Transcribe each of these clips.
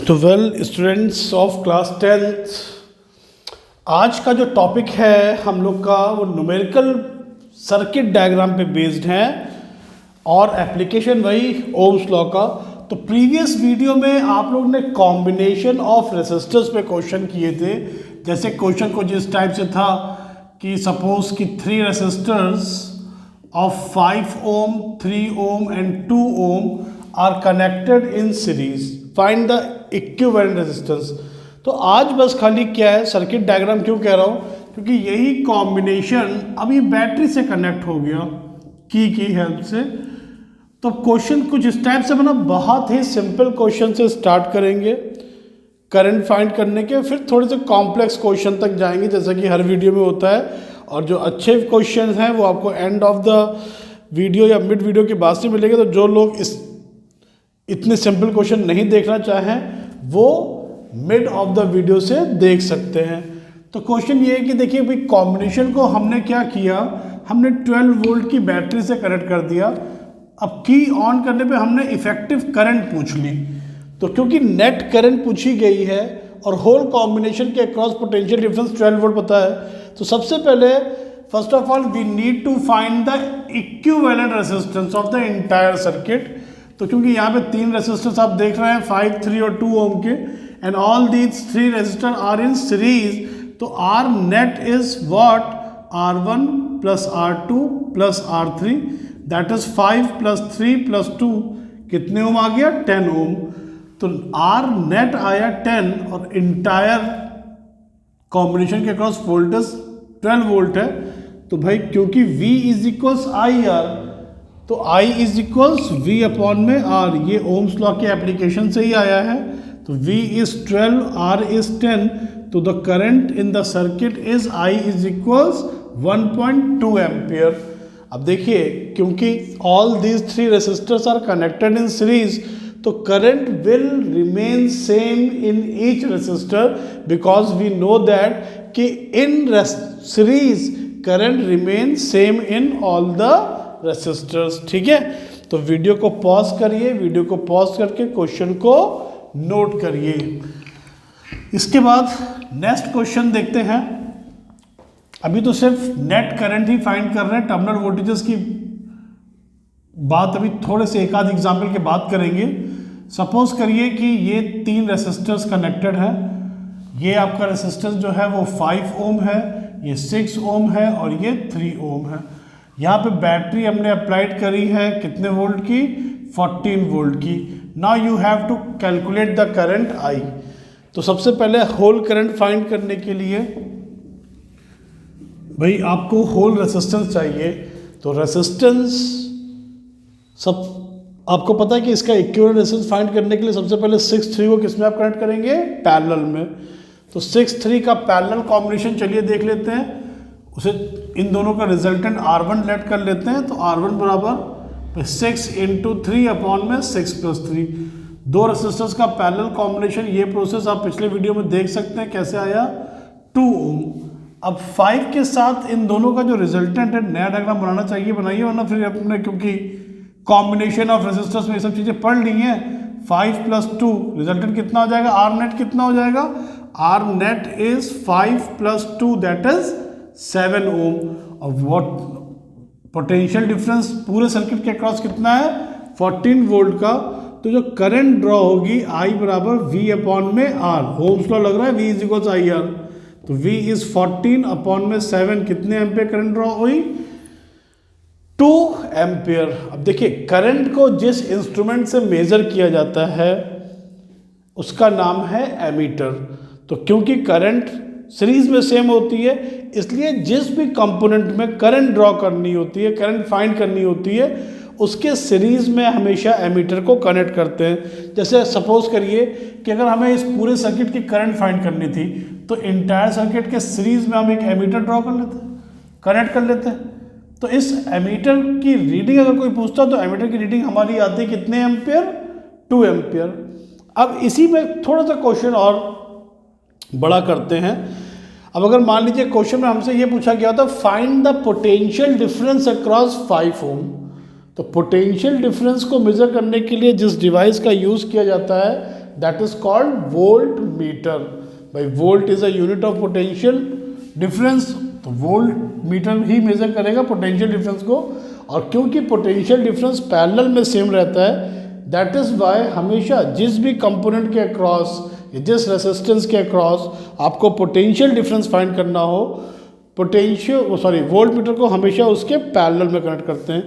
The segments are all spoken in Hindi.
तो स्टूडेंट्स ऑफ क्लास 10th, आज का जो टॉपिक है हम लोग का वो न्यूमेरिकल सर्किट डायग्राम पे बेस्ड है और एप्लीकेशन वही ओम्स लॉ का। तो प्रीवियस वीडियो में आप लोग ने कॉम्बिनेशन ऑफ रेसिस्टर्स पे क्वेश्चन किए थे। जैसे क्वेश्चन को जिस टाइप से था कि सपोज कि 3 resistors of 5 ohm, 3 ohm and 2 ohm are connected in series, find the equivalent resistance. तो आज बस खाली क्या है, सर्किट डायग्राम क्यों कह रहा हूँ, क्योंकि यही कॉम्बिनेशन अब ये बैटरी से कनेक्ट हो गया की हेल्प से। तो क्वेश्चन कुछ इस टाइप से बना, बहुत ही सिंपल क्वेश्चन से स्टार्ट करेंगे करंट फाइंड करने के, फिर थोड़े से कॉम्प्लेक्स क्वेश्चन तक जाएंगे जैसा कि हर वीडियो में होता है। और जो अच्छे क्वेश्चन हैं वो आपको एंड ऑफ द वीडियो या मिड वीडियो के बाद से मिलेंगे। तो जो लोग इतने सिंपल क्वेश्चन नहीं देखना चाहें वो मिड ऑफ द वीडियो से देख सकते हैं। तो क्वेश्चन ये है कि देखिए भाई, कॉम्बिनेशन को हमने क्या किया, हमने 12 वोल्ट की बैटरी से कनेक्ट कर दिया। अब की ऑन करने पे हमने इफेक्टिव करंट पूछ ली। तो क्योंकि नेट करंट पूछी गई है और होल कॉम्बिनेशन के अक्रॉस पोटेंशियल डिफरेंस 12 वोल्ट पता है, तो सबसे पहले first of all we need to find the equivalent resistance of the entire circuit. तो क्योंकि यहाँ पे 3 रेजिस्टर्स आप देख रहे हैं 5, 3 और 2 ओम के, and all these 3 resistor are in series, तो R net is what, R1 plus R2 plus R3, that is 5 plus 3 plus 2, कितने ओम आ गया, 10 ओम। तो आर नेट आया 10 और इंटायर कॉम्बिनेशन के अक्रॉस वोल्टेज 12 वोल्ट है। तो भाई क्योंकि V is equals I are, तो I is equals V upon में R, ये ओम्स लॉ के एप्लीकेशन से ही आया है। तो V इज 12, R इज 10, तो the current in the circuit is I is equals 1.2 ampere. अब देखिए, क्योंकि all these 3 resistors are connected in series, तो current will remain same in each resistor, because we know that कि in series current remain same in all the resistors. ठीक है, तो वीडियो को पॉज करिए, वीडियो को पॉज करके क्वेश्चन को नोट करिए। इसके बाद नेक्स्ट क्वेश्चन देखते हैं। अभी तो सिर्फ नेट करंट ही फाइंड कर रहे हैं, टर्मिनल वोल्टेजेस की बात अभी थोड़े से एक आध एग्जाम्पल के बाद करेंगे। सपोज करिए कि ये 3 रेसिस्टर्स कनेक्टेड है। ये आपका रेसिस्टेंस जो है वो 5 ओम है, ये 6 ओम है और ये 3 ओम है। यहाँ पे बैटरी हमने अप्लाइड करी है कितने वोल्ट की, 14 वोल्ट की। Now you have to calculate the current I। तो सबसे पहले होल करंट फाइंड करने के लिए भाई आपको होल रेसिस्टेंस चाहिए। तो रेसिस्टेंस सब आपको पता है कि इसका इक्विवेलेंट रेजिस्टेंस फाइंड करने के लिए सबसे पहले 6-3 को किस में आप कनेक्ट करेंगे, पैरेलल में। तो 6-3 का पैरेलल कॉम्बिनेशन चलिए देख लेते हैं। उसे इन दोनों का रिजल्टेंट R1 लेट कर लेते हैं। तो R1 बराबर 6 इंटू 3 अपॉन में 6 प्लस 3, 2 रेसिस्टर्स का पैरेलल कॉम्बिनेशन। ये प्रोसेस आप पिछले वीडियो में देख सकते हैं कैसे आया, 2 ओम। अब 5 के साथ इन दोनों का जो रिजल्टेंट है, नया डायग्राम बनाना चाहिए, बनाइए, वरना फिर अपने क्योंकि कॉम्बिनेशन ऑफ रेसिस्टर्स में ये सब चीज़ें पढ़ ली हैं। 5 प्लस 2 रिजल्टेंट कितना हो जाएगा, R नेट कितना हो जाएगा, R net is 5 plus 2 that is 7 ओम। और व्हाट पोटेंशियल डिफरेंस पूरे सर्किट के अक्रॉस कितना है, 14 वोल्ट का। तो जो करंट ड्रॉ होगी I बराबर V अपॉन में R, ओम्स लॉ लग रहा है, V is equals I are. तो V इज 14 अपॉन में 7, कितने एम्पियर करंट ड्रॉ हुई, 2 एम्पियर। अब देखिए, करंट को जिस इंस्ट्रूमेंट से मेजर किया जाता है उसका नाम है एमीटर। तो क्योंकि करंट सीरीज में सेम होती है, इसलिए जिस भी कंपोनेंट में करंट ड्रॉ करनी होती है, करंट फाइंड करनी होती है, उसके सीरीज में हमेशा एमीटर को कनेक्ट करते हैं। जैसे सपोज करिए कि अगर हमें इस पूरे सर्किट की करंट फाइंड करनी थी, तो इंटायर सर्किट के सीरीज में हम एक एमीटर ड्रॉ कर लेते हैं, कनेक्ट कर लेते हैं। तो इस एमीटर की रीडिंग अगर कोई पूछता, तो एमीटर की रीडिंग हमारी आती है कितने एम्पियर, 2 एम्पियर। अब इसी में थोड़ा सा क्वेश्चन और बड़ा करते हैं। अब अगर मान लीजिए क्वेश्चन में हमसे ये पूछा गया था, find the potential difference across 5 ओम। तो पोटेंशियल डिफरेंस को मेजर करने के लिए जिस डिवाइस का यूज़ किया जाता है that is called volt meter. भाई volt is a unit of potential difference, तो वोल्ट मीटर ही मेजर करेगा पोटेंशियल डिफरेंस को। और क्योंकि पोटेंशियल डिफरेंस पैरेलल में सेम रहता है, दैट इज वाई हमेशा जिस भी कंपोनेंट के अक्रॉस या जिस रेसिस्टेंस के अक्रॉस आपको पोटेंशियल डिफरेंस फाइंड करना हो, वोल्ट मीटर को हमेशा उसके पैरेलल में कनेक्ट करते हैं।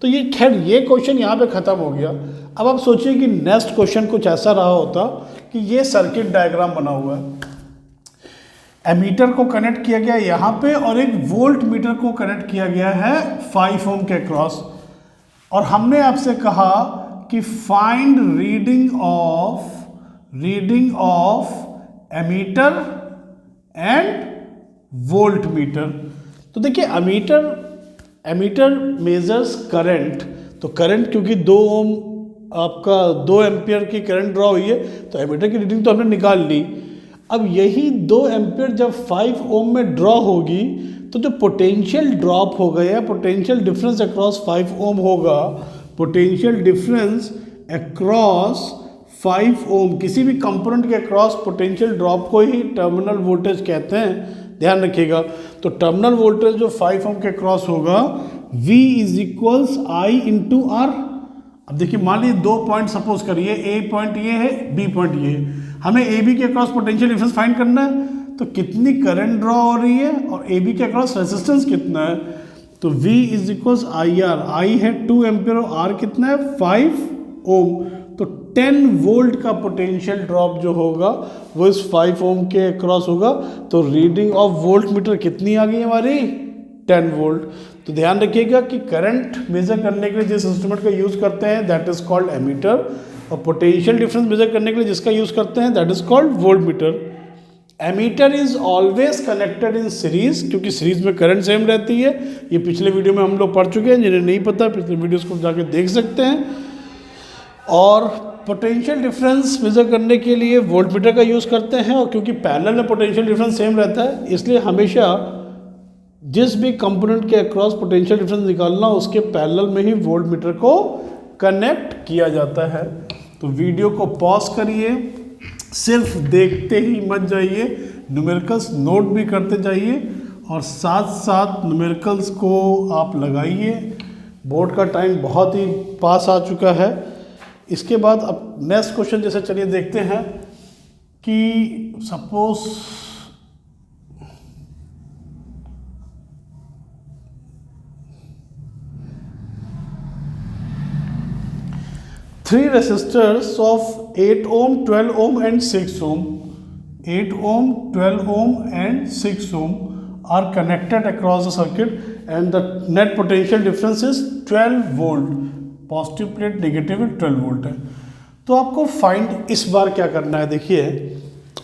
तो ये खैर ये क्वेश्चन यहाँ पे ख़त्म हो गया। अब आप सोचिए कि नेक्स्ट क्वेश्चन कुछ ऐसा रहा होता कि ये सर्किट डायग्राम बना हुआ है, एमीटर को कनेक्ट किया गया यहाँ पे और एक वोल्ट मीटर को कनेक्ट किया गया है 5 ओम के क्रॉस, और हमने आपसे कहा कि find reading of ammeter and voltmeter. तो देखिए एमीटर मेजर्स करंट, तो करंट क्योंकि 2 ओम आपका 2 एम्पियर की करंट ड्रॉ हुई है, तो एमीटर की रीडिंग तो हमने निकाल ली। अब यही 2 एम्पियर जब 5 ओम में ड्रॉ होगी तो जो पोटेंशियल ड्रॉप होगा या पोटेंशियल डिफरेंस अक्रॉस 5 ओम होगा, पोटेंशियल डिफरेंस अक्रॉस 5 ओम किसी भी कंपोनेंट के अक्रॉस पोटेंशियल ड्रॉप को ही टर्मिनल वोल्टेज कहते हैं, ध्यान रखिएगा। तो टर्मिनल वोल्टेज जो 5 ओम के क्रॉस होगा V is equals I into R. अब देखिए मान लीजिए 2 पॉइंट सपोज करिए, A पॉइंट ये है, B पॉइंट ये है, हमें AB के अक्रॉस पोटेंशियल डिफरेंस फाइंड करना है। तो कितनी करंट ड्रॉ हो रही है और AB के अक्रॉस रेजिस्टेंस कितना है, तो V is equals I R, I है 2 एम्पियर और R कितना है 5 ओम, तो 10 वोल्ट का पोटेंशियल ड्रॉप जो होगा वो इस 5 ओम के अक्रॉस होगा। तो रीडिंग ऑफ वोल्ट मीटर कितनी आ गई हमारी 10 वोल्ट। तो ध्यान रखिएगा कि करंट मेजर करने के लिए जिस इंस्ट्रूमेंट का यूज़ करते हैं दैट इज कॉल्ड एमीटर, और पोटेंशियल डिफरेंस मेजर करने के लिए जिसका यूज़ करते हैं that is called volt meter. Ammeter is always connected in series, क्योंकि सीरीज में करंट सेम रहती है। ये पिछले वीडियो में हम लोग पढ़ चुके हैं, जिन्हें नहीं पता पिछले वीडियोस को जाके देख सकते हैं। और पोटेंशियल डिफरेंस मेजर करने के लिए वोल्ट मीटर का यूज़ करते हैं, और क्योंकि पैरेलल में पोटेंशियल डिफरेंस सेम रहता है इसलिए हमेशा जिस भी कंपोनेंट के अक्रॉस पोटेंशियल डिफरेंस निकालना उसके पैरेलल में ही वोल्ट मीटर को कनेक्ट किया जाता है। तो वीडियो को पॉज करिए, सिर्फ देखते ही मत जाइए, न्यूमेरिकल्स नोट भी करते जाइए और साथ साथ न्यूमेरिकल्स को आप लगाइए। बोर्ड का टाइम बहुत ही पास आ चुका है। इसके बाद अब नेक्स्ट क्वेश्चन जैसे चलिए देखते हैं कि suppose three resistors of 8 ohm, 12 ohm and 6 ohm, 8 ohm, 12 ohm and 6 ohm are connected across the circuit and the net potential difference is 12 volt, positive plate negative 12 volt है। तो आपको फाइंड इस बार क्या करना है, देखिए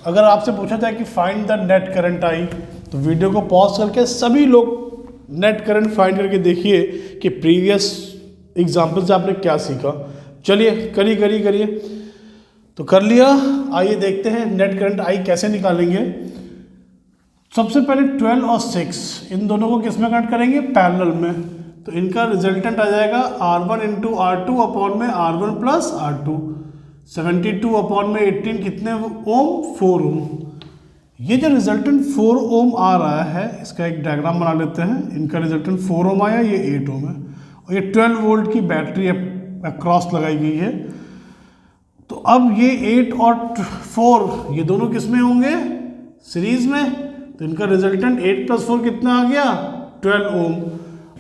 अगर आपसे पूछा जाए कि find the net current I, तो वीडियो को पॉज करके सभी लोग नेट करंट फाइंड करके देखिए कि प्रीवियस एग्जाम्पल से आपने क्या सीखा। चलिए करिए तो कर लिया। आइए देखते हैं नेट करंट आई कैसे निकालेंगे। सबसे पहले 12 और 6 इन दोनों को किस में कनेक्ट करेंगे, पैरेलल में। तो इनका रिजल्टेंट आ जाएगा R1 इंटू R2 अपॉन में R1 प्लस R2, 72 अपॉन में 18 कितने ओम, 4 ओम। ये जो रिजल्टेंट 4 ओम आ रहा है इसका एक डायग्राम बना लेते हैं। इनका रिजल्टेंट 4 ओम आया, ये 8 ओम है और ये 12 वोल्ट की बैटरी अक्रॉस लगाई गई है। तो अब ये 8 और 4 ये दोनों किस में होंगे, सीरीज में। तो इनका रिजल्टेंट 8 प्लस 4 कितना आ गया, 12 ओम।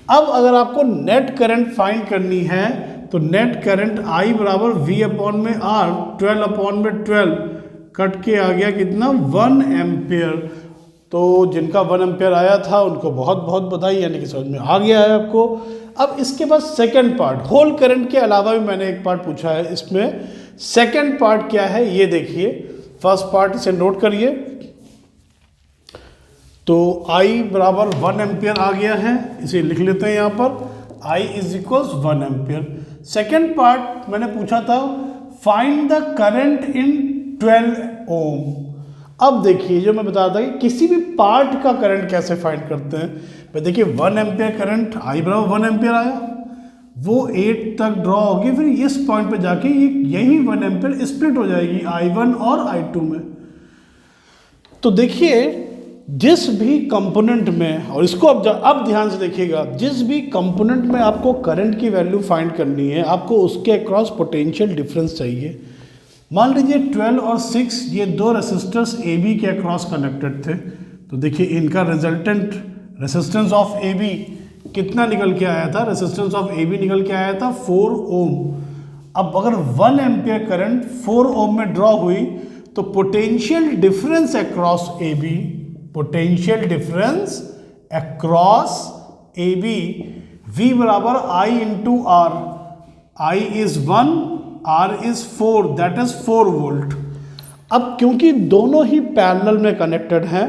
अब अगर आपको नेट करंट फाइंड करनी है तो नेट करंट आई बराबर V अपॉन में R, 12 अपॉन में 12 कट के आ गया कितना, 1 एम्पियर। तो जिनका 1 एम्पियर आया था उनको बहुत बहुत बधाई, यानी कि समझ में आ गया है आपको। अब इसके बाद सेकंड पार्ट, होल करंट के अलावा भी मैंने एक पार्ट पूछा है इसमें। सेकंड पार्ट क्या है ये देखिए, फर्स्ट पार्ट इसे नोट करिए। तो I बराबर 1 एम्पियर आ गया है, इसे लिख लेते हैं यहाँ पर, I is equals 1 ampere. Second part मैंने पूछा था फाइंड द करंट इन 12 ओम। अब देखिए जो मैं बता रहा था कि किसी भी पार्ट का करंट कैसे फाइंड करते हैं। भाई देखिए 1 एम्पियर करंट, I बराबर 1 एम्पियर आया, वो 8 तक ड्रॉ होगी, फिर इस पॉइंट पे जाके ये यही 1 एम्पियर स्प्लिट हो जाएगी I1 और I2 में। तो देखिए जिस भी कंपोनेंट में, और इसको अब ध्यान से देखिएगा, जिस भी कंपोनेंट में आपको करंट की वैल्यू फाइंड करनी है, आपको उसके अक्रॉस पोटेंशियल डिफरेंस चाहिए। मान लीजिए 12 और 6 ये दो रेसिस्टर्स AB के अक्रॉस कनेक्टेड थे, तो देखिए इनका रिजल्टेंट रेसिस्टेंस ऑफ AB कितना निकल के आया था, रेसिस्टेंस ऑफ AB निकल के आया था 4 ओम। अब अगर 1 एम्पियर करंट 4 ओम में ड्रॉ हुई तो potential difference across AB, potential difference across AB V बराबर I into R, I is 1, R is 4, that is 4 volt. अब क्योंकि दोनों ही पैरेलल में कनेक्टेड हैं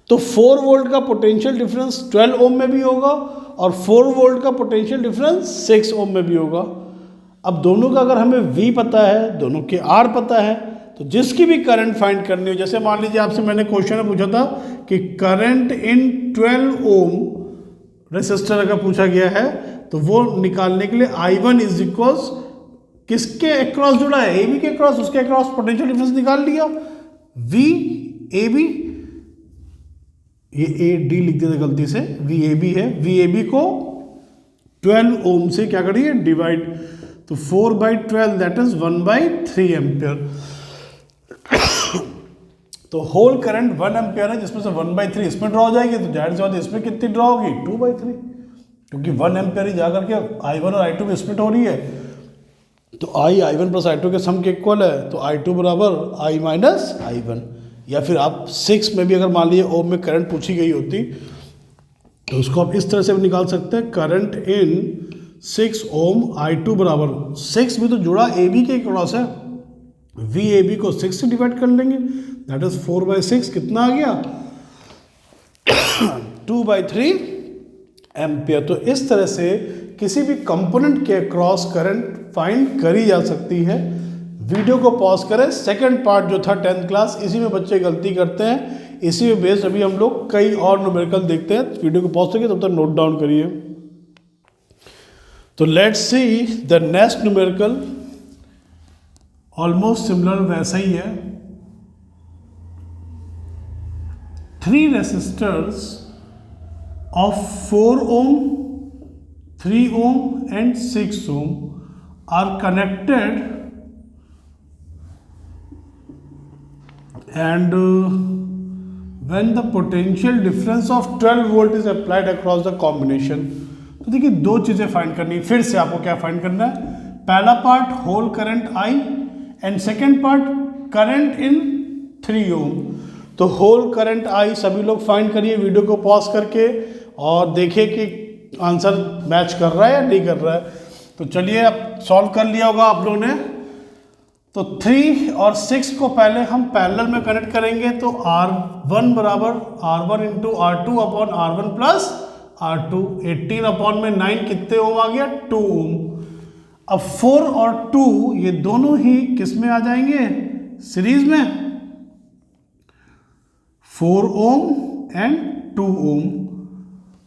तो 4 वोल्ट का पोटेंशियल डिफरेंस 12 ओम में भी होगा और 4 वोल्ट का पोटेंशियल डिफरेंस 6 ओम में भी होगा। अब दोनों का अगर हमें V पता है, दोनों के R पता है, तो जिसकी भी करंट फाइंड करनी हो, जैसे मान लीजिए आपसे मैंने क्वेश्चन में पूछा था कि करंट इन 12 ओम रेसिस्टर अगर पूछा गया है तो वो निकालने के लिए I1 इज इक्वल्स किसके अक्रॉस जुड़ा है, AB के अक्रॉस, उसके अक्रॉस पोटेंशियल डिफरेंस निकाल लिया VAB, ये AD लिख दिया था गलती से, VAB है, VAB को 12 ओम से क्या करिए डिवाइड, तो 4/12 दैट इज 1/3 एम्पियर। तो होल करंट 1 एम्पियर है जिसमें से 1/3 इसमें ड्रॉ हो जाएगी, तो जाहिर सी बात है इसमें कितनी ड्रॉ होगी 2/3, क्योंकि 1 एम्पियर ही जाकर के I1 और I2 में स्प्लिट हो रही है, तो I1 प्लस I2 के सम के इक्वल है, तो I2 बराबर I माइनस I1। या फिर आप 6 में भी अगर मान लीजिए ओम में करंट पूछी गई होती तो उसको आप इस तरह से भी निकाल सकते हैं, करंट इन 6 ओम I2 बराबर, 6 भी तो जुड़ा AB के क्रॉस है, VAB को 6 से डिवाइड कर लेंगे, दैट इज 4/6, कितना आ गया 2/3 एम्पियर। तो इस तरह से किसी भी कंपोनेंट के क्रॉस करंट फाइंड करी जा सकती है। वीडियो को पॉज करें, सेकंड पार्ट जो था 10th क्लास, इसी में बच्चे गलती करते हैं, इसी में बेस्ड अभी हम लोग कई और न्यूमेरिकल देखते हैं। वीडियो को पॉज करके तब तक नोट डाउन करिए। तो let's see the next numerical, almost similar वैसा ही है। 3 resistors of 4 ohm, 3 ohm and 6 ohm are connected and when the potential difference of 12 volt is applied across the combination। तो देखिए दो चीज़ें फाइंड करनी है, फिर से आपको क्या फाइंड करना है, पहला part whole current I and second part current in 3 ohm। तो होल करंट I सभी लोग फाइंड करिए वीडियो को पॉज करके और देखिए कि आंसर मैच कर रहा है या नहीं कर रहा है। तो चलिए अब सॉल्व कर लिया होगा आप लोगों ने। तो 3 और 6 को पहले हम पैरेलल में कनेक्ट करेंगे, तो R1 बराबर R1 into R2 upon R1 plus R2, 18 upon में 9 कितने ओम आ गया 2 ओम। अब 4 और 2 ये दोनों ही किस में आ जाएंगे सीरीज में, 4 ओम एंड 2 ओम।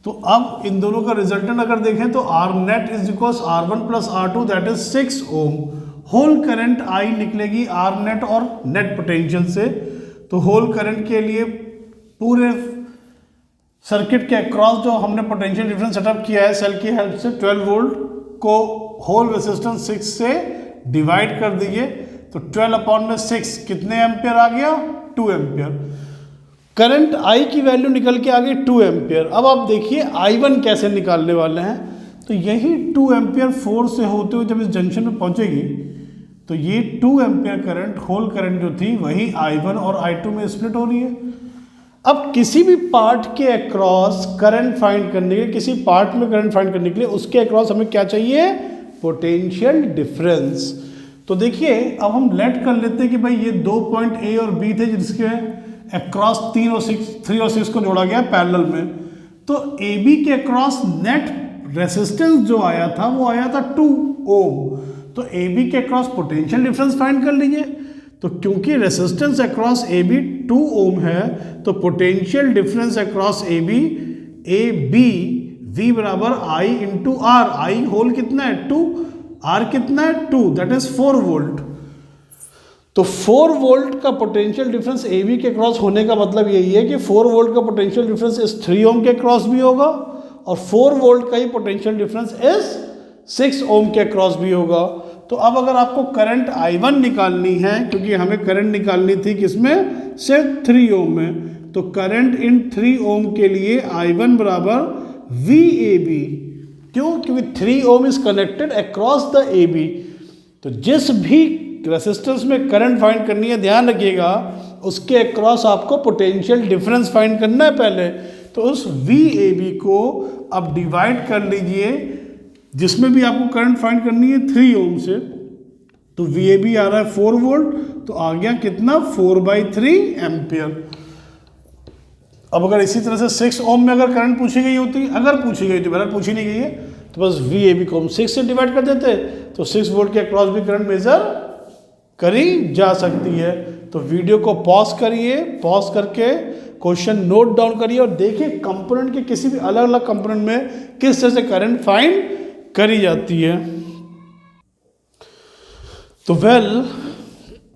तो अब इन दोनों का रिजल्टेंट अगर देखें तो R net is equals R1 plus R2 that is 6 ohm. Whole current I निकलेगी R नेट और नेट पोटेंशियल से। तो होल करंट के लिए पूरे सर्किट के अक्रॉस जो हमने पोटेंशियल डिफरेंस सेटअप किया है सेल की हेल्प से, 12 वोल्ट को होल रेजिस्टेंस 6 से डिवाइड कर दीजिए, तो 12 अपॉन में 6 कितने एम्पियर आ गया 2 एम्पियर। करंट I की वैल्यू निकल के आ गई 2 एम्पियर। अब आप देखिए I1 कैसे निकालने वाले हैं, तो यही 2 एम्पियर 4 से होते हुए जब इस जंक्शन में पहुंचेगी तो ये 2 एम्पियर करंट होल करंट जो थी वही I1 और I2 में स्प्लिट हो रही है। अब किसी भी पार्ट के अक्रॉस करंट फाइंड करने के लिए, किसी पार्ट में करंट फाइंड करने के लिए उसके अक्रॉस हमें क्या चाहिए, पोटेंशियल डिफरेंस। तो देखिए अब हम लेट कर लेते हैं कि भाई ये 2 पॉइंट A और B थे जिसके अक्रॉस 3 और 6 को जोड़ा गया पैरेलल में। तो AB के अक्रॉस नेट रेसिस्टेंस जो आया था वो आया था 2 ओम। तो AB के अक्रॉस पोटेंशियल डिफरेंस फाइंड कर लीजिए। तो क्योंकि रेसिस्टेंस अक्रॉस AB 2 ओम है तो potential difference across AB V बराबर I into R, I whole कितना है 2, R कितना है 2, दैट इज 4 वोल्ट। तो 4 वोल्ट का पोटेंशियल डिफरेंस ए बी के क्रॉस होने का मतलब यही है कि 4 वोल्ट का पोटेंशियल डिफरेंस इस 3 ओम के क्रॉस भी होगा और 4 वोल्ट का ही पोटेंशियल डिफरेंस इस 6 ओम के क्रॉस भी होगा। तो अब अगर आपको करंट I1 निकालनी है, क्योंकि हमें करंट निकालनी थी किसमें, सिर्फ 3 ओम में, तो करंट इन 3 ओम के लिए I1 बराबर VAB। क्यों? क्योंकि 3 ohm is connected across the AB। तो जिस भी रेसिस्टेंस में करंट फाइंड करनी है, ध्यान रखिएगा उसके अक्रॉस आपको पोटेंशियल डिफरेंस फाइंड करना है पहले। तो उस VAB को अब डिवाइड कर लीजिए, जिसमें भी आपको करंट फाइंड करनी है 3 ओम से। तो VAB आ रहा है 4 वोल्ट, तो आ गया कितना 4/3 एम्पियर। अब अगर इसी तरह से 6 ओम में अगर करंट पूछी गई होती, अगर पूछी गई तो बहरहाल पूछी नहीं गई है, तो बस VAB को हम 6 से डिवाइड कर देते, तो 6 वोल्ट के अक्रॉस भी करंट मेजर करी जा सकती है। तो वीडियो को पॉज करिए, पॉज करके क्वेश्चन नोट डाउन करिए और देखिए कंपोनेंट के किसी भी अलग अलग कंपोनेंट में किस तरह से करंट फाइंड करी जाती है। तो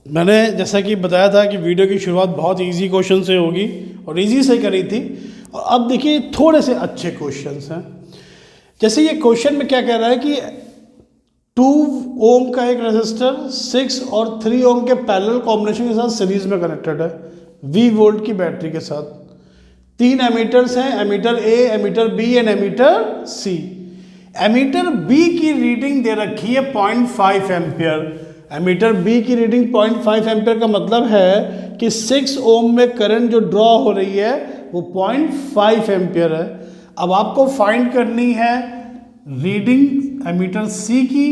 मैंने जैसा कि बताया था कि वीडियो की शुरुआत बहुत इजी क्वेश्चन से होगी और इजी से करी थी, और अब देखिए थोड़े से अच्छे क्वेश्चंस हैं। जैसे ये क्वेश्चन में क्या कह रहा है कि 2 ओम का एक रेजिस्टर 6 और 3 ओम के पैरेलल कॉम्बिनेशन के साथ सीरीज में कनेक्टेड है V वोल्ट की बैटरी के साथ। 3 एमीटर्स हैं, ammeter A, ammeter B and ammeter C। Ammeter B की रीडिंग दे रखी है 0.5 एम्पियर। एमीटर B की रीडिंग 0.5 एम्पियर का मतलब है कि 6 ओम में करंट जो ड्रॉ हो रही है वो 0.5 एम्पियर है। अब आपको फाइंड करनी है रीडिंग एमीटर C की,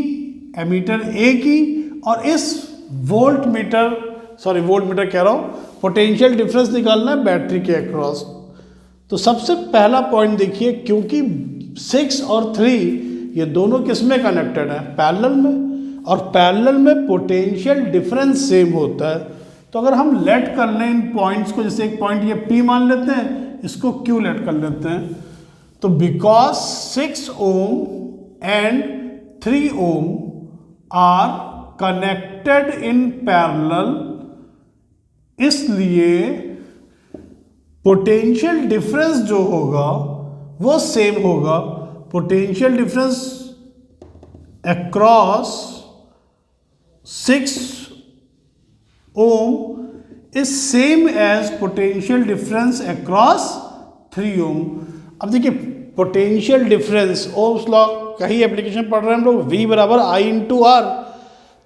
एमीटर A की, और इस वोल्टमीटर कह रहा हूँ, पोटेंशियल डिफरेंस निकालना है बैटरी के अक्रॉस। तो सबसे पहला पॉइंट देखिए, क्योंकि 6 और 3 ये दोनों किस में कनेक्टेड है, पैरेलल में, और पैरेलल में पोटेंशियल डिफरेंस सेम होता है। तो अगर हम लेट कर लें इन पॉइंट्स को, जैसे एक पॉइंट ये P मान लेते हैं, इसको Q लेट कर लेते हैं, तो because 6 ohm and 3 ohm are connected in parallel, इसलिए पोटेंशियल डिफरेंस जो होगा वो सेम होगा। Potential difference across 6 ohm is same as potential difference across 3 ohm. अब देखिए पोटेंशियल डिफरेंस, ओम्स लॉ का ही एप्लीकेशन पढ़ रहे हैं हम लोग, V बराबर I इंटू आर।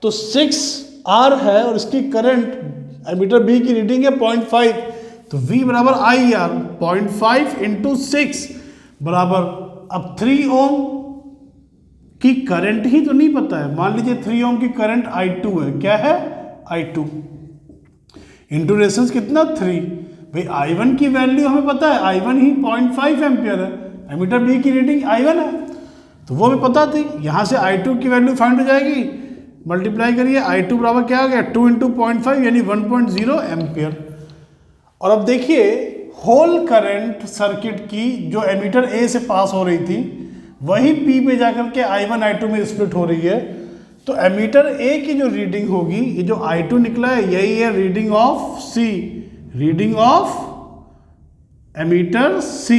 तो 6R है और इसकी करंट एमीटर B की रीडिंग है 0.5, तो V बराबर IR 0.5 इंटू 6 बराबर, अब 3 ओम की करंट ही तो नहीं पता है, मान लीजिए 3 ओम की करंट I2 है, क्या है I2 इंटू रेजिस्टेंस कितना 3, भाई I1 की वैल्यू हमें पता है, I1 ही 0.5 एम्पियर है, एमीटर B की रीडिंग I1 है, तो वो हमें पता थी। यहाँ से I2 की वैल्यू फाइंड हो जाएगी, मल्टीप्लाई करिए, I2 बराबर क्या आ गया 2 इंटू 0.5 यानी 1.0 एम्पियर। और अब देखिए होल करंट सर्किट की जो एमीटर A से पास हो रही थी वही P पे जाकर के I1 I2 में स्प्लिट हो रही है। तो एमीटर A की जो रीडिंग होगी, ये जो I2 निकला है यही है reading of C, reading of ammeter C।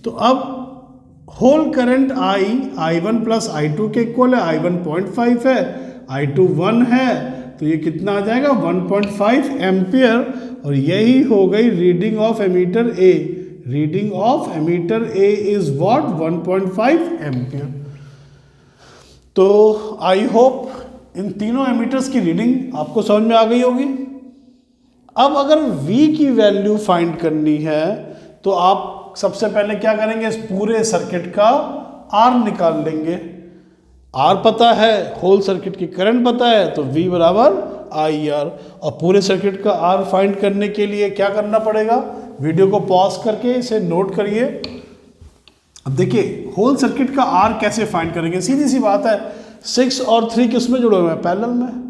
तो अब whole current I1 plus I2 के इक्वल है, I1 0.5 है, I2 1 है, तो ये कितना आ जाएगा 1.5 एम्पियर, और यही हो गई reading of ammeter A। Reading of ammeter A is what 1.5 ampere. तो आई होप इन तीनों एमीटर्स की रीडिंग आपको समझ में आ गई होगी। अब अगर V की वैल्यू फाइंड करनी है तो आप सबसे पहले क्या करेंगे, इस पूरे सर्किट का R निकाल लेंगे। R पता है, होल सर्किट की करंट पता है, तो V बराबर IR। और पूरे सर्किट का R फाइंड करने के लिए क्या करना पड़ेगा, वीडियो को पॉज करके इसे नोट करिए। अब देखिए होल सर्किट का R कैसे फाइंड करेंगे, सीधी सी बात है, 6 और 3 किस में जुड़े हुए हैं, पैरेलल में।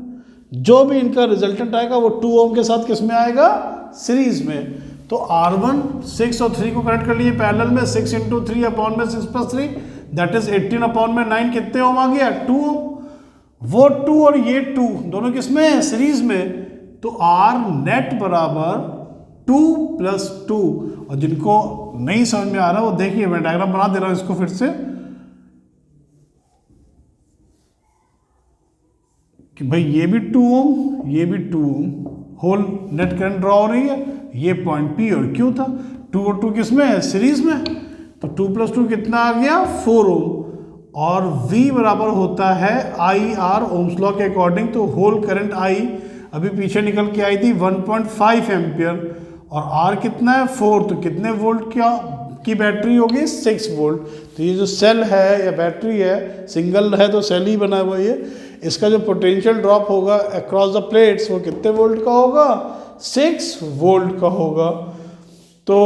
जो भी इनका रिजल्टेंट आएगा वो 2 ओम के साथ किस में आएगा, सीरीज में। तो R1 6 और 3 को कनेक्ट कर लिए पैरेलल में, 6 इंटू 3 अपॉन में 6 प्लस 3 दैट इज 18 अपॉन में 9, कितने ओम आ गया 2 ओम। वो 2 और ये 2 दोनों किसमें है सीरीज में, तो R नेट बराबर 2 प्लस 2। और जिनको नहीं समझ में आ रहा वो देखिए मैं डायग्राम बना दे रहा हूं इसको फिर से, कि भाई ये भी 2 ओम ये भी 2 ओम, होल नेट करंट ड्रॉ हो रही है, ये पॉइंट P और Q था, 2 और 2 किस में है सीरीज में, तो 2 प्लस 2 कितना आ गया 4 ओम। और V बराबर होता है IR ओम्स लॉ के अकॉर्डिंग, तो होल करंट I अभी पीछे निकल के आई थी 1.5 एम्पियर और R कितना है 4, तो कितने वोल्ट की बैटरी होगी 6 वोल्ट। तो ये जो सेल है या बैटरी है, सिंगल है तो सेल ही बना हुआ है, इसका जो पोटेंशियल ड्रॉप होगा अक्रॉस द प्लेट्स वो कितने वोल्ट का होगा 6 वोल्ट का होगा। तो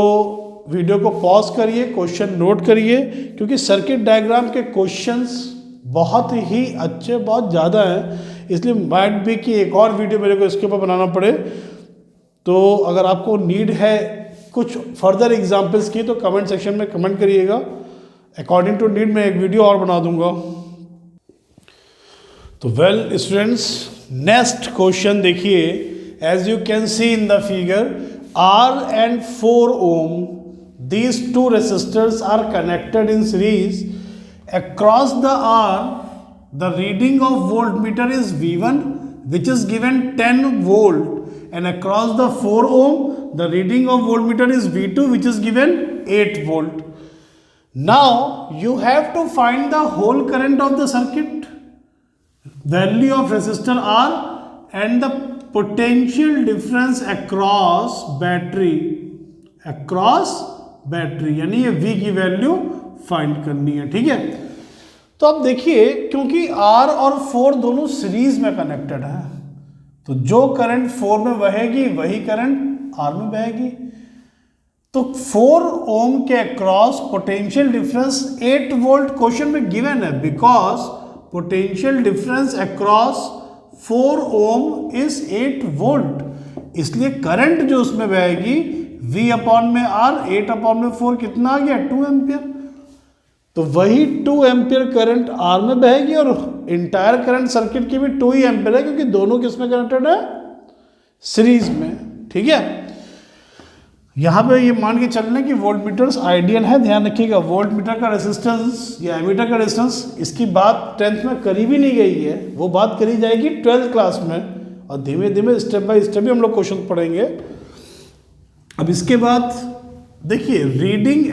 वीडियो को पॉज करिए, क्वेश्चन नोट करिए, क्योंकि सर्किट डायग्राम के क्वेश्चंस बहुत ही अच्छे, बहुत ज़्यादा हैं, इसलिए माइट बी कि एक और वीडियो मेरे को इसके ऊपर बनाना पड़े। तो अगर आपको नीड है कुछ फर्दर एग्जाम्पल्स की तो कमेंट सेक्शन में कमेंट करिएगा, अकॉर्डिंग टू नीड मैं एक वीडियो और बना दूंगा। तो वेल स्टूडेंट्स, नेक्स्ट क्वेश्चन देखिए, as you can see in the figure R and 4 ohm, these two resistors are connected in series. Across the R, the reading of voltmeter is V1, which is given 10 volt, and across the 4 ohm, the reading of voltmeter is V2, which is given 8 volt. Now you have to find the whole current of the circuit, value of resistor R, and the potential difference across battery यानी ये V की वैल्यू फाइंड करनी है, ठीक है। तो अब देखिए, क्योंकि R और 4 दोनों सीरीज में कनेक्टेड है, तो जो करंट 4 में बहेगी वही करंट R में बहेगी। तो 4 ओम के across potential difference 8 volt question में गिवन है, because potential difference across 4 ohm is 8 volt, इसलिए करंट जो उसमें बहेगी V अपॉन में R, 8 अपॉन में 4 कितना आ गया 2 एम्पियर। तो वही 2 एम्पियर करंट R में बहेगी और इंटायर करंट सर्किट की भी 2 ही एम्पियर है, क्योंकि दोनों किस में कनेक्टेड है सीरीज में, ठीक है। यहाँ पे ये मान के चल रहे हैं कि वोल्ट मीटर्स आइडियल है, ध्यान रखिएगा वोल्ट मीटर का रेजिस्टेंस या एमीटर का रेजिस्टेंस, इसकी बात 10th में करी भी नहीं गई है, वो बात करी जाएगी 12th क्लास में, और धीमे धीमे स्टेप बाय स्टेप भी हम लोग क्वेश्चन पढ़ेंगे। अब इसके बाद देखिए, रीडिंग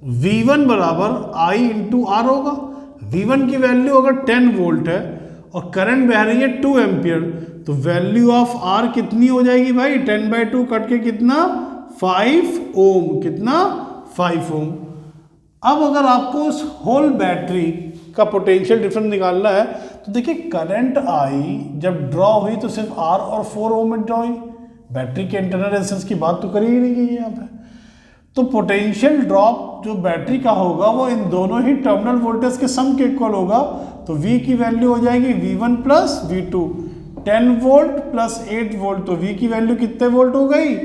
V1 बराबर I इंटू R होगा, V1 की वैल्यू अगर 10 वोल्ट है और करंट बह रही है 2 एम्पियर, तो वैल्यू ऑफ R कितनी हो जाएगी भाई, 10/2 कट के कितना 5 ओम, कितना 5 ओम। अब अगर आपको उस होल बैटरी का पोटेंशियल डिफरेंस निकालना है, तो देखिए करंट I जब ड्रॉ हुई तो सिर्फ R और 4 ओम में ड्रॉ हुई, बैटरी के इंटरनल रेजिस्टेंस की बात तो करी ही नहीं गई है यहाँ पे। तो पोटेंशियल ड्रॉप जो बैटरी का होगा वो इन दोनों ही टर्मिनल वोल्टेज के सम के इक्वल होगा, तो V की वैल्यू हो जाएगी V1 plus V2, 10 volt plus 8 volt, तो V की वैल्यू कितने वोल्ट हो गई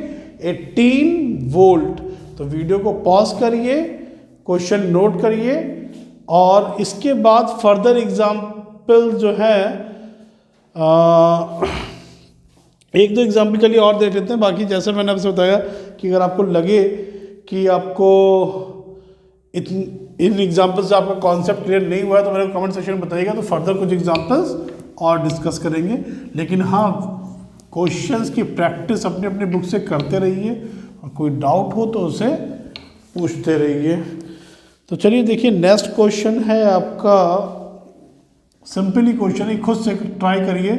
18 वोल्ट। तो वीडियो को पॉज करिए, क्वेश्चन नोट करिए, और इसके बाद फर्दर एग्जाम्पल जो है एक दो एग्जाम्पल चलिए और देख लेते हैं। बाकी जैसे मैंने आपसे बताया कि अगर आपको लगे कि आपको इन एग्जाम्पल्स से आपका कॉन्सेप्ट क्लियर नहीं हुआ है तो मेरे कमेंट सेक्शन में बताइएगा, तो फर्दर कुछ एग्जाम्पल्स और डिस्कस करेंगे। लेकिन हाँ, क्वेश्चंस की प्रैक्टिस अपनी अपनी बुक से करते रहिए, और कोई डाउट हो तो उसे पूछते रहिए। तो चलिए देखिए, नेक्स्ट क्वेश्चन है आपका, सिंपली क्वेश्चन ही खुद से ट्राई करिए।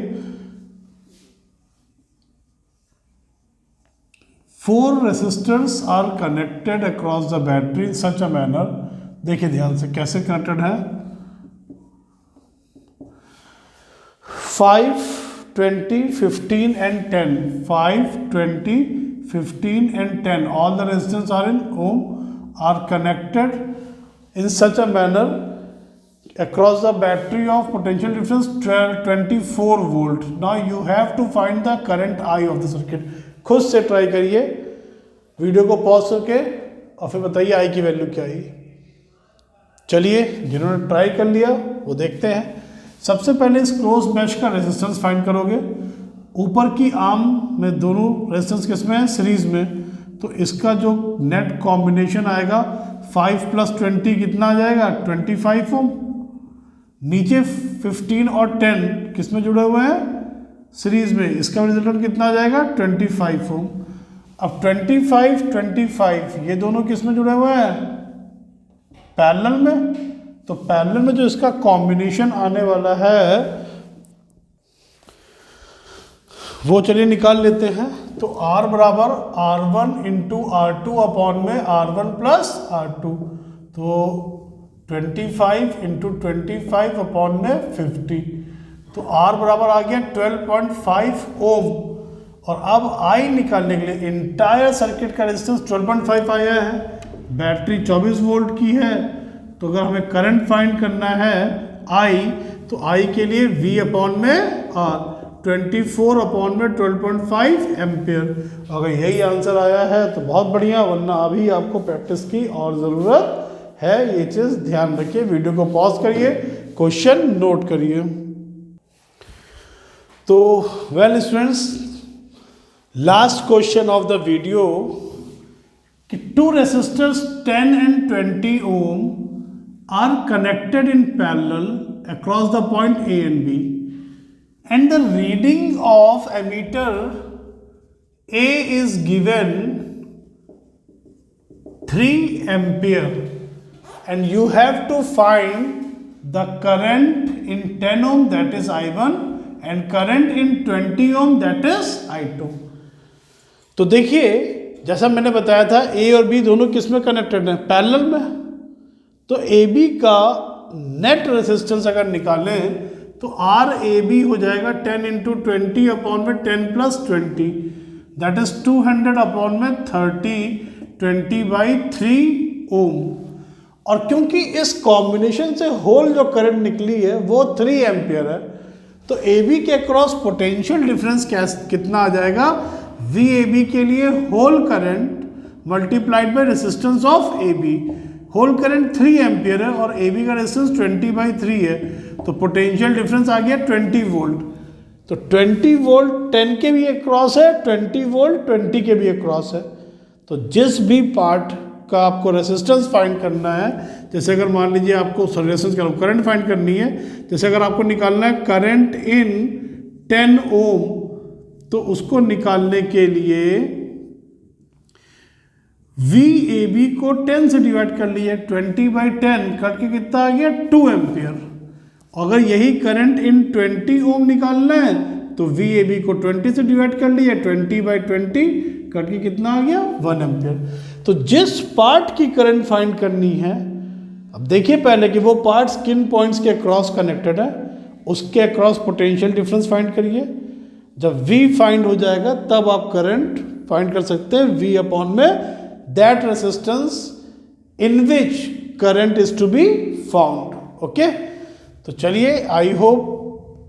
4 resistors are connected across the battery in such a manner, देखिए ध्यान से कैसे कनेक्टेड है, 5, 20, 15 and 10, 5, 20, 15 and 10, all the resistors are in ohm, are connected in such a manner across the battery of potential difference 24 volt. Now you have to find the current I of the circuit. खुद से ट्राई करिए, वीडियो को पॉज करके और फिर बताइए आई की वैल्यू क्या आई। चलिए जिन्होंने ट्राई कर लिया वो देखते हैं। सबसे पहले इस क्लोज मैश का रेजिस्टेंस फाइंड करोगे। ऊपर की आर्म में दोनों रेजिस्टेंस किसमें है, सीरीज में, तो इसका जो नेट कॉम्बिनेशन आएगा 5 + 20 कितना आ जाएगा 25 ओम। नीचे 15 और 10 किसमें जुड़े हुए हैं, सीरीज में, इसका रिजल्टेंट कितना आ जाएगा 25 ओम। अब 25 ये दोनों किसमें जुड़े हुए हैं, पैरेलल में, तो पैरेलल में जो इसका कॉम्बिनेशन आने वाला है वो चलिए निकाल लेते हैं। तो R बराबर R1 × R2 अपॉन में R1 + R2, तो 25 × 25 अपॉन में 50, तो R बराबर आ गया 12.5 ओम। और अब I निकालने के लिए इंटायर सर्किट का रेजिस्टेंस 12.5 आया है, बैटरी 24 वोल्ट की है, तो अगर हमें करंट फाइंड करना है I, तो I के लिए V अपॉन में R, 24 अपॉन में 12.5 एम्पियर। अगर यही आंसर आया है तो बहुत बढ़िया, वरना अभी आपको प्रैक्टिस की और ज़रूरत है, ये चीज़ ध्यान रखिए। वीडियो को पॉज करिए, क्वेश्चन नोट करिए। तो well students, last question of the video कि to resistors 10 and 20 ohm are connected in parallel across the point A and B, and the reading of ammeter A is given 3 ampere, and you have to find the current in 10 ohm, that is I1, and current in 20 ohm, that is I2। तो देखिए जैसा मैंने बताया था A और B दोनों किस में कनेक्टेड हैं, पैरेलल में, तो AB का नेट रेजिस्टेंस अगर निकालें तो RAB हो जाएगा 10 × 20 अपॉन में 10 + 20, दैट इज 200 अपॉन में 30, 20/3 ओम। और क्योंकि इस कॉम्बिनेशन से होल जो करंट निकली है वो 3 एम्पियर है, तो AB के अक्रॉस पोटेंशियल डिफरेंस कितना आ जाएगा, VAB के लिए whole current multiplied by resistance of AB। Whole current 3 ampere है और AB का रेजिस्टेंस 20/3 है, तो पोटेंशियल डिफरेंस आ गया 20 वोल्ट। तो 20 वोल्ट 10 के भी अक्रॉस है, 20 वोल्ट 20 के भी अक्रॉस है। तो जिस भी पार्ट का आपको रेजिस्टेंस फाइंड करना है, जैसे अगर मान लीजिए आपको रेजिस्टेंस का करंट फाइंड करनी है, जैसे अगर आपको निकालना है करंट इन 10 ओम, तो उसको निकालने के लिए VAB को 10 से डिवाइड कर लिए, 20/10 करके कितना आ गया 2 एम्पियर। अगर यही करंट इन 20 ओम निकालना है तो VAB को 20 से डिवाइड कर लिए, 20/20 करके कितना आ गया 1 एम्पियर। तो जिस पार्ट की करंट फाइंड करनी है, अब देखिए पहले कि वो पार्ट्स किन पॉइंट्स के अक्रॉस कनेक्टेड है, उसके अक्रॉस पोटेंशियल डिफरेंस फाइंड करिए। जब V फाइंड हो जाएगा तब आप करंट फाइंड कर सकते हैं V अपॉन में that resistance in which current is to be found. Okay, तो चलिए I hope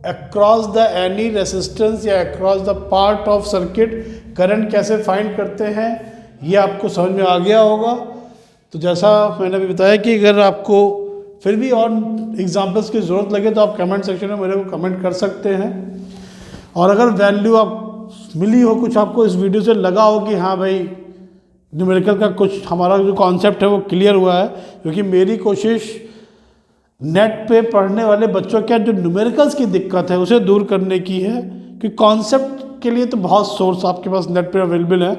across the any resistance या across the part of circuit current कैसे फाइंड करते हैं ये आपको समझ में आ गया होगा। तो जैसा मैंने अभी बताया कि अगर आपको फिर भी और एग्जांपल्स की ज़रूरत लगे तो आप कमेंट सेक्शन में मेरे को कमेंट कर सकते हैं। और अगर वैल्यू आप मिली हो, कुछ आपको इस वीडियो से लगा हो कि हाँ भाई न्यूमेरिकल का कुछ हमारा जो कॉन्सेप्ट है वो क्लियर हुआ है, क्योंकि मेरी कोशिश नेट पे पढ़ने वाले बच्चों के जो न्यूमेरिकल्स की दिक्कत है उसे दूर करने की है, कि कॉन्सेप्ट के लिए तो बहुत सोर्स आपके पास नेट पे अवेलेबल है।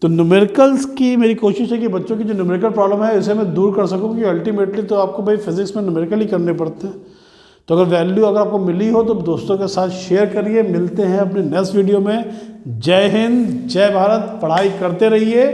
तो न्यूमेरिकल्स की मेरी कोशिश है कि बच्चों की जो न्यूमेरिकल प्रॉब्लम है इसे मैं दूर कर सकूं, क्योंकि अल्टीमेटली तो आपको भाई फिजिक्स में न्यूमेरिकल ही करने पड़ते हैं। तो अगर वैल्यू अगर आपको मिली हो तो दोस्तों के साथ शेयर करिए। मिलते हैं अपने नेक्स्ट वीडियो में। जय हिंद, जय भारत, पढ़ाई करते रहिए।